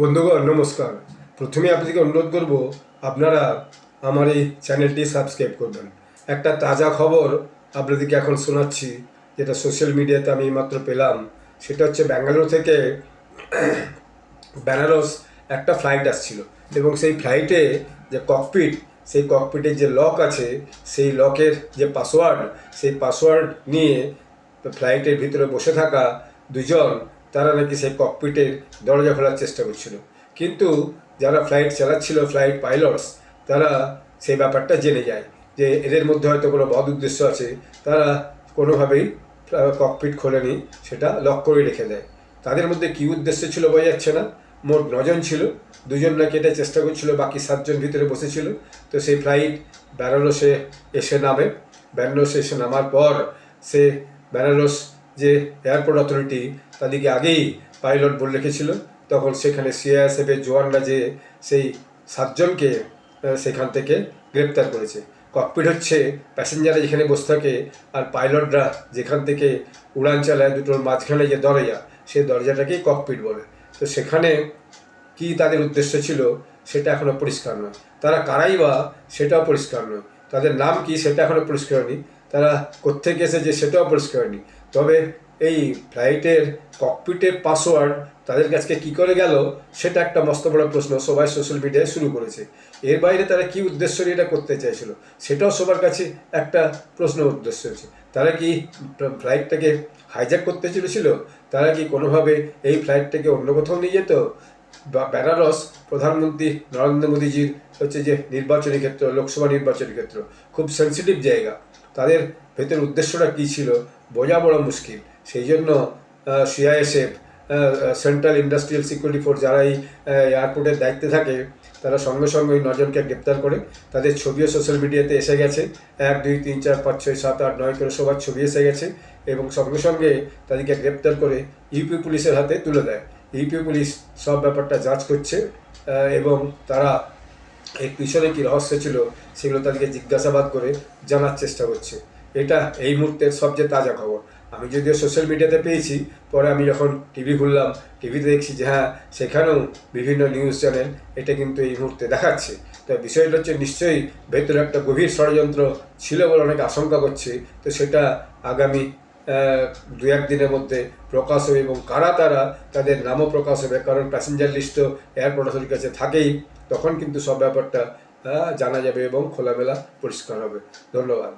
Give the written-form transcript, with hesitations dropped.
বন্ধুগণ নমস্কার। প্রথমে আপনাদেরকে অনুরোধ করব আপনারা আমার এই চ্যানেলটি সাবস্ক্রাইব করবেন। একটা তাজা খবর আপনাদেরকে এখন শোনাচ্ছি, যেটা সোশ্যাল মিডিয়াতে আমি মাত্র পেলাম। সেটা হচ্ছে ব্যাঙ্গালোর থেকে বেনারস একটা ফ্লাইট আসছিল এবং সেই ফ্লাইটে যে ককপিট, সেই ককপিটের যে লক আছে, সেই লকের যে পাসওয়ার্ড, সেই পাসওয়ার্ড নিয়ে ফ্লাইটের ভিতরে বসে থাকা দুজন, তারা নাকি সেই ককপিটের দরজা খোলার চেষ্টা করছিল। কিন্তু যারা ফ্লাইট চালাচ্ছিল, ফ্লাইট পাইলটস, তারা সেই ব্যাপারটা জেনে যায় যে এদের মধ্যে হয়তো কোনো বদ উদ্দেশ্য আছে। তারা কোনোভাবেই ককপিট খোলেনি, সেটা লক করে রেখে দেয়। তাদের মধ্যে কী উদ্দেশ্য ছিল বোঝা যাচ্ছে না। মোট 9জন ছিল, দুজন নাকি এটা চেষ্টা করছিল, বাকি 7জন ভিতরে বসেছিল। তো সেই ফ্লাইট বেনারসে এসে নামে। বেনারসে এসে নামার পর সে বেনারস যে এয়ারপোর্ট অথরিটি, তাদেরকে আগেই পাইলট বলে রেখেছিল। তখন সেখানে সিআইএসএফের জওয়ানরা যে সেই 7জনকে সেখান থেকে গ্রেপ্তার করেছে। ককপিট হচ্ছে প্যাসেঞ্জাররা যেখানে বসে থাকে, আর পাইলটরা যেখান থেকে উড়ান চালায়, দুটোর মাঝখানে যে দরজা, সেই দরজাটাকেই ককপিট বলে। তো সেখানে কি তাদের উদ্দেশ্য ছিল সেটা এখনও পরিষ্কার নয়। তারা কারাই বা সেটাও পরিষ্কার নয়। তাদের নাম কি সেটা এখনও পরিষ্কার হয়নি। তারা কোত্থেকে এসেছে সেটাও পরিষ্কার হয়নি। তবে এই ফ্লাইটের ককপিটের পাসওয়ার্ড তাদের কাছে কী করে গেল সেটা একটা মস্ত বড় প্রশ্ন সবাই সোশ্যাল মিডিয়ায় শুরু করেছে। এর বাইরে তারা কী উদ্দেশ্য নিয়ে এটা করতে চাইছিল সেটাও সবার কাছে একটা প্রশ্ন উদ্দেশ্য হয়েছে। তারা কি ফ্লাইটটাকে হাইজ্যাক করতে চলেছিল? তারা কি কোনোভাবে এই ফ্লাইটটাকে অন্য কোথাও নিয়ে যেত? বেনারস প্রধানমন্ত্রী নরেন্দ্র মোদীজির হচ্ছে যে নির্বাচনী ক্ষেত্র, লোকসভা নির্বাচনী ক্ষেত্র, খুব সেন্সিটিভ জায়গা। তাদের ভেতর উদ্দেশ্যটা কী ছিল বোঝা বড় মুশকিল। সেই জন্য CISF, central industrial security force, যারা এই এয়ারপোর্টের দায়িত্বে থাকে, তারা সঙ্গে সঙ্গে ওই 9জনকে গ্রেপ্তার করে। তাদের ছবিও সোশ্যাল মিডিয়াতে এসে গেছে। 1, 2, 3, 4, 5, 6, 7, 8, 9 করে সবার ছবি এসে গেছে এবং সঙ্গে সঙ্গে তাদেরকে গ্রেপ্তার করে ইউপি পুলিশের হাতে তুলে দেয়। ইউপি পুলিশ সব ব্যাপারটা যাচ করছে এবং তারা এর পিছনে কী রহস্য ছিল সেগুলো তাদেরকে জিজ্ঞাসাবাদ করে জানার চেষ্টা করছে। এটা এই মুহূর্তের সবচেয়ে তাজা খবর। আমি যদিও সোশ্যাল মিডিয়াতে পেয়েছি, পরে আমি যখন টিভি খুললাম, টিভিতে দেখছি যে হ্যাঁ, সেখানেও বিভিন্ন নিউজ চ্যানেল এটা কিন্তু এই মুহূর্তে দেখাচ্ছে। তো বিষয়টা হচ্ছে নিশ্চয়ই ভেতরে একটা গভীর ষড়যন্ত্র ছিল বলে অনেকে আশঙ্কা করছে। তো সেটা আগামী 2-1 দিনের মধ্যে প্রকাশ হবে এবং কারা তারা, তাদের নামও প্রকাশ হবে। কারণ প্যাসেঞ্জার লিস্ট তো এয়ারপোর্ট অথরিটির কাছে থাকেই। তখন কিন্তু সব ব্যাপারটা জানা যাবে এবং খোলামেলা পরিষ্কার হবে। ধন্যবাদ।